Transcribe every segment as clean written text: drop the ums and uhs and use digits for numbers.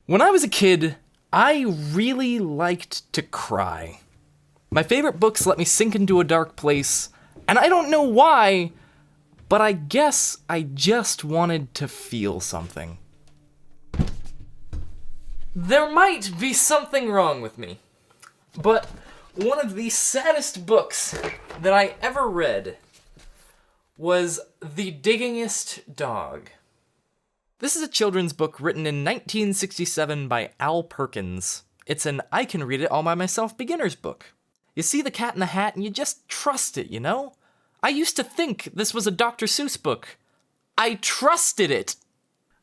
When I was a kid, I really liked to cry. My favorite books let me sink into a dark place, and I don't know why, but I guess I just wanted to feel something. There might be something wrong with me, but one of the saddest books that I ever read was The Digging-Est Dog. This is a children's book written in 1967 by Al Perkins. It's an I can read it all by myself beginner's book. You see the Cat in the Hat and you just trust it, you know? I used to think this was a Dr. Seuss book. I trusted it!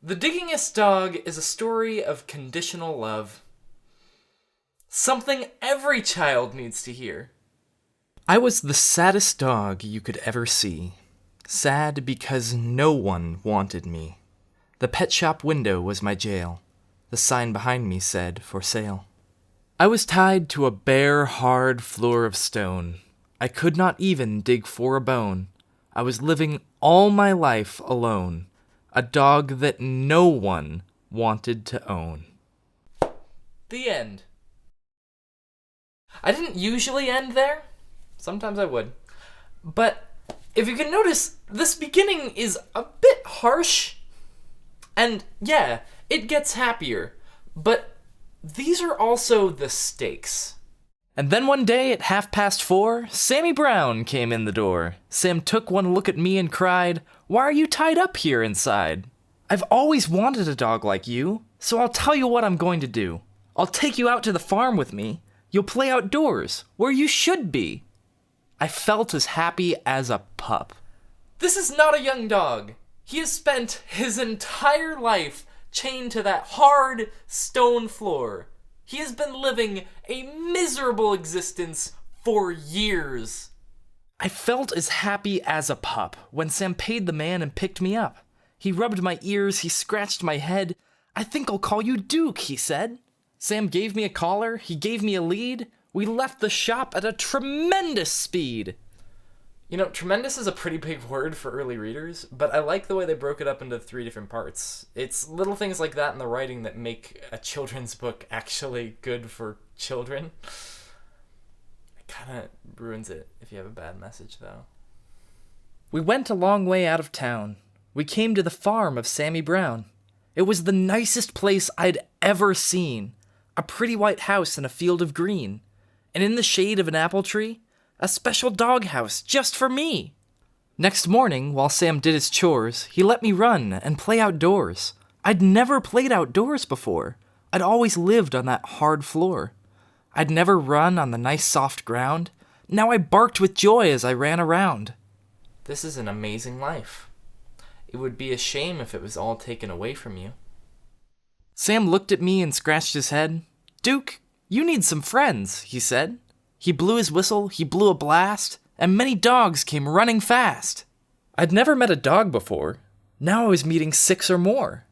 The Digging-Est Dog is a story of conditional love. Something every child needs to hear. I was the saddest dog you could ever see. Sad because no one wanted me. The pet shop window was my jail. The sign behind me said, "For sale." I was tied to a bare, hard floor of stone. I could not even dig for a bone. I was living all my life alone. A dog that no one wanted to own. The end. I didn't usually end there. Sometimes I would. But if you can notice, this beginning is a bit harsh. And yeah, it gets happier, but these are also the stakes. And then one day at 4:30, Sammy Brown came in the door. Sam took one look at me and cried, "Why are you tied up here inside? I've always wanted a dog like you, so I'll tell you what I'm going to do. I'll take you out to the farm with me. You'll play outdoors, where you should be." I felt as happy as a pup. This is not a young dog. He has spent his entire life chained to that hard stone floor. He has been living a miserable existence for years. I felt as happy as a pup when Sam paid the man and picked me up. He rubbed my ears, he scratched my head. "I think I'll call you Duke," he said. Sam gave me a collar, he gave me a lead. We left the shop at a tremendous speed. You know, tremendous is a pretty big word for early readers, but I like the way they broke it up into 3 different parts. It's little things like that in the writing that make a children's book actually good for children. It kind of ruins it if you have a bad message, though. We went a long way out of town. We came to the farm of Sammy Brown. It was the nicest place I'd ever seen. A pretty white house in a field of green. And in the shade of an apple tree, a special doghouse just for me. Next morning, while Sam did his chores, he let me run and play outdoors. I'd never played outdoors before. I'd always lived on that hard floor. I'd never run on the nice soft ground. Now I barked with joy as I ran around. This is an amazing life. It would be a shame if it was all taken away from you. Sam looked at me and scratched his head. "Duke, you need some friends," he said. He blew his whistle, he blew a blast, and many dogs came running fast. I'd never met a dog before. Now I was meeting 6 or more.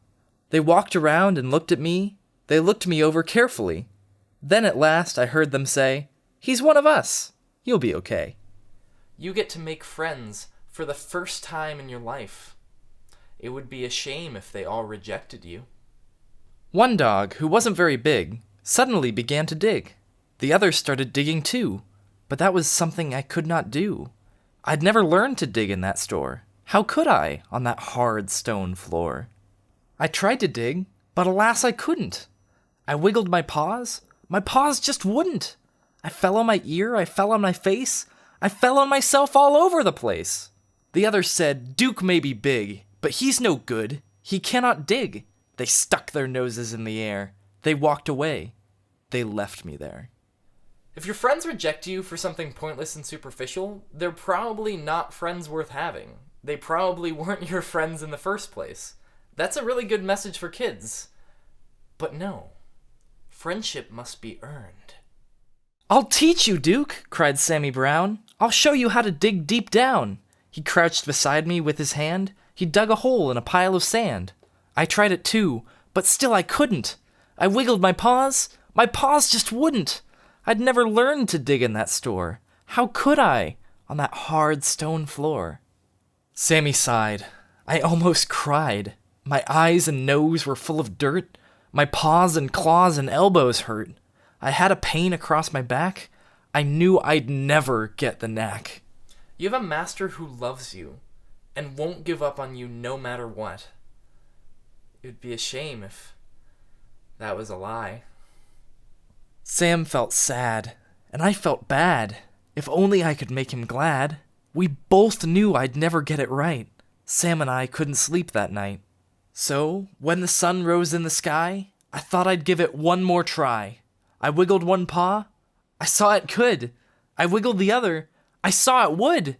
They walked around and looked at me. They looked me over carefully. Then at last I heard them say, "He's one of us. You'll be okay." You get to make friends for the first time in your life. It would be a shame if they all rejected you. One dog, who wasn't very big, suddenly began to dig. The others started digging too, but that was something I could not do. I'd never learned to dig in that store. How could I, on that hard stone floor? I tried to dig, but alas I couldn't. I wiggled my paws just wouldn't. I fell on my ear, I fell on my face, I fell on myself all over the place. The others said, "Duke may be big, but he's no good. He cannot dig." They stuck their noses in the air. They walked away. They left me there. If your friends reject you for something pointless and superficial, they're probably not friends worth having. They probably weren't your friends in the first place. That's a really good message for kids. But no, friendship must be earned. "I'll teach you, Duke," cried Sammy Brown. "I'll show you how to dig deep down." He crouched beside me with his hand. He dug a hole in a pile of sand. I tried it too, but still I couldn't. I wiggled my paws just wouldn't. I'd never learned to dig in that store. How could I, on that hard stone floor? Sammy sighed. I almost cried. My eyes and nose were full of dirt. My paws and claws and elbows hurt. I had a pain across my back. I knew I'd never get the knack. You have a master who loves you and won't give up on you no matter what. It would be a shame if that was a lie. Sam felt sad, and I felt bad. If only I could make him glad. We both knew I'd never get it right. Sam and I couldn't sleep that night. So, when the sun rose in the sky, I thought I'd give it one more try. I wiggled one paw. I saw it could. I wiggled the other. I saw it would.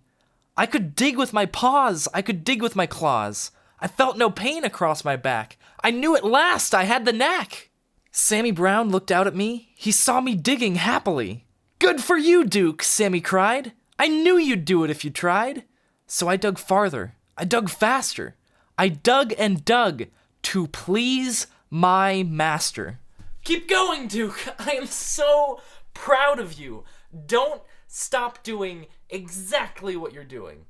I could dig with my paws. I could dig with my claws. I felt no pain across my back. I knew at last I had the knack. Sammy Brown looked out at me. He saw me digging happily. "Good for you, Duke," Sammy cried. "I knew you'd do it if you tried." So I dug farther. I dug faster. I dug and dug to please my master. Keep going, Duke. I am so proud of you. Don't stop doing exactly what you're doing.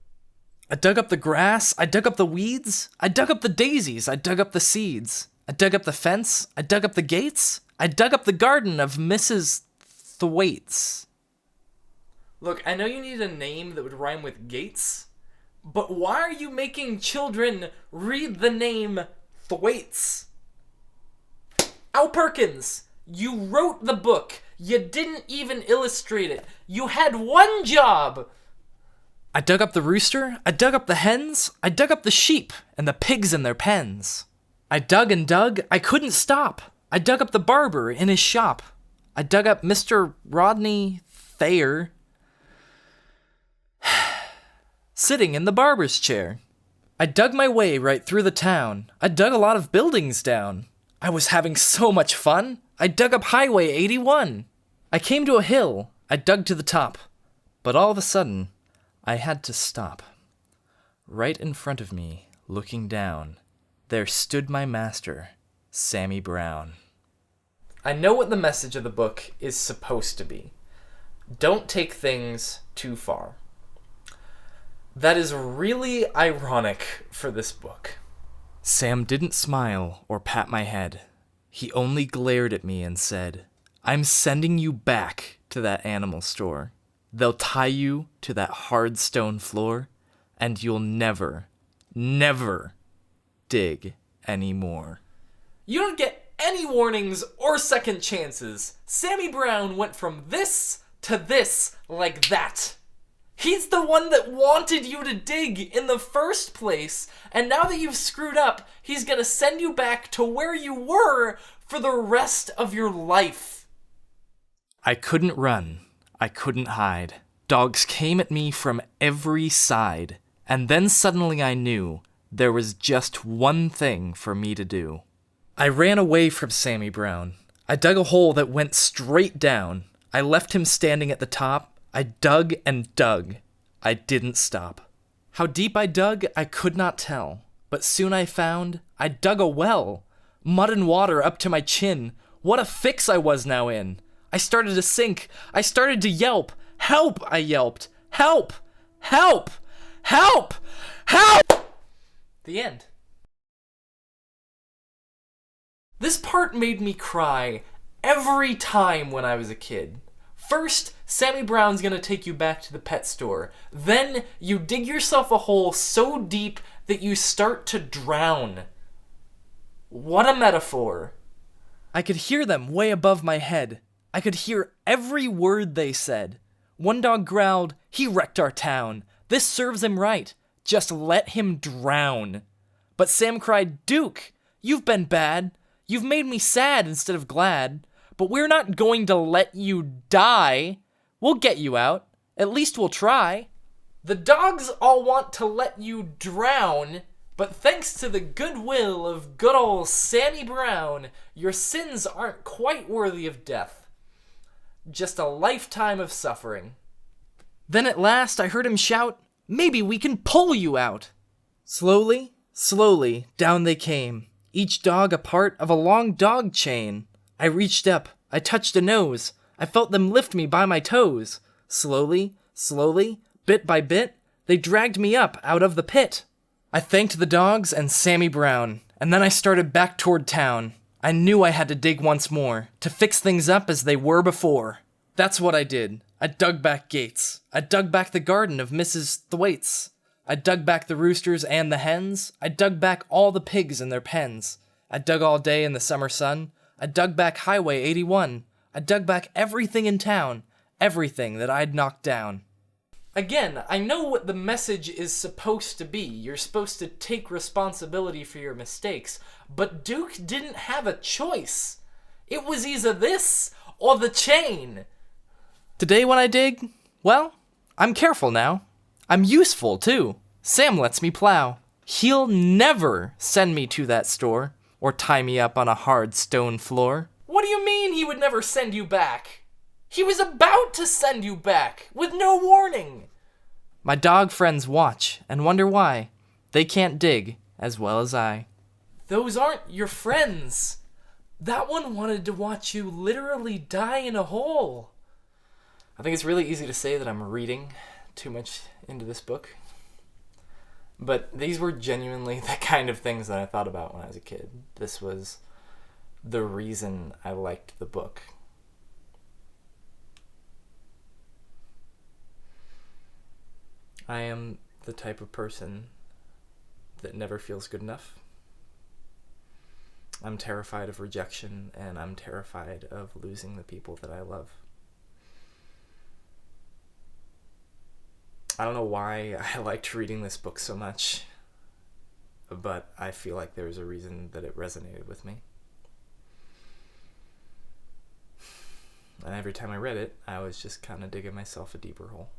I dug up the grass. I dug up the weeds. I dug up the daisies. I dug up the seeds. I dug up the fence. I dug up the gates. I dug up the garden of Mrs. Thwaites. Look, I know you need a name that would rhyme with Gates, but why are you making children read the name Thwaites? Al Perkins, you wrote the book. You didn't even illustrate it. You had one job. I dug up the rooster. I dug up the hens. I dug up the sheep and the pigs in their pens. I dug and dug. I couldn't stop. I dug up the barber in his shop. I dug up Mr. Rodney Thayer sitting in the barber's chair. I dug my way right through the town. I dug a lot of buildings down. I was having so much fun. I dug up Highway 81. I came to a hill. I dug to the top. But all of a sudden, I had to stop. Right in front of me, looking down, there stood my master, Sammy Brown. I know what the message of the book is supposed to be. Don't take things too far. That is really ironic for this book. Sam didn't smile or pat my head. He only glared at me and said, "I'm sending you back to that animal store. They'll tie you to that hard stone floor, and you'll never, never dig anymore." You don't get any warnings or second chances. Sammy Brown went from this to this like that. He's the one that wanted you to dig in the first place, and now that you've screwed up, he's gonna send you back to where you were for the rest of your life. I couldn't run. I couldn't hide. Dogs came at me from every side, and then suddenly I knew there was just one thing for me to do. I ran away from Sammy Brown. I dug a hole that went straight down. I left him standing at the top. I dug and dug. I didn't stop. How deep I dug, I could not tell, but soon I found I dug a well. Mud and water up to my chin. What a fix I was now in. I started to sink. I started to yelp. "Help!" I yelped. "Help! Help! Help! Help!" The end. This part made me cry every time when I was a kid. First, Sammy Brown's gonna take you back to the pet store. Then, you dig yourself a hole so deep that you start to drown. What a metaphor. I could hear them way above my head. I could hear every word they said. One dog growled, "He wrecked our town. This serves him right. Just let him drown." But Sam cried, "Duke, you've been bad. You've made me sad instead of glad. But we're not going to let you die. We'll get you out. At least we'll try." The dogs all want to let you drown, but thanks to the goodwill of good old Sammy Brown, your sins aren't quite worthy of death. Just a lifetime of suffering. Then at last I heard him shout, "Maybe we can pull you out." Slowly, slowly, down they came, each dog a part of a long dog chain. I reached up, I touched a nose, I felt them lift me by my toes. Slowly, slowly, bit by bit, they dragged me up out of the pit. I thanked the dogs and Sammy Brown, and then I started back toward town. I knew I had to dig once more, to fix things up as they were before. That's what I did. I dug back gates. I dug back the garden of Mrs. Thwaites. I dug back the roosters and the hens. I dug back all the pigs in their pens. I dug all day in the summer sun. I dug back Highway 81. I dug back everything in town, everything that I'd knocked down. Again, I know what the message is supposed to be. You're supposed to take responsibility for your mistakes, but Duke didn't have a choice. It was either this or the chain. Today when I dig, well, I'm careful now. I'm useful, too. Sam lets me plow. He'll never send me to that store or tie me up on a hard stone floor. What do you mean he would never send you back? He was about to send you back with no warning. My dog friends watch and wonder why they can't dig as well as I. Those aren't your friends. That one wanted to watch you literally die in a hole. I think it's really easy to say that I'm reading too much into this book. But these were genuinely the kind of things that I thought about when I was a kid. This was the reason I liked the book. I am the type of person that never feels good enough. I'm terrified of rejection, and I'm terrified of losing the people that I love. I don't know why I liked reading this book so much, but I feel like there's a reason that it resonated with me. And every time I read it, I was just kind of digging myself a deeper hole.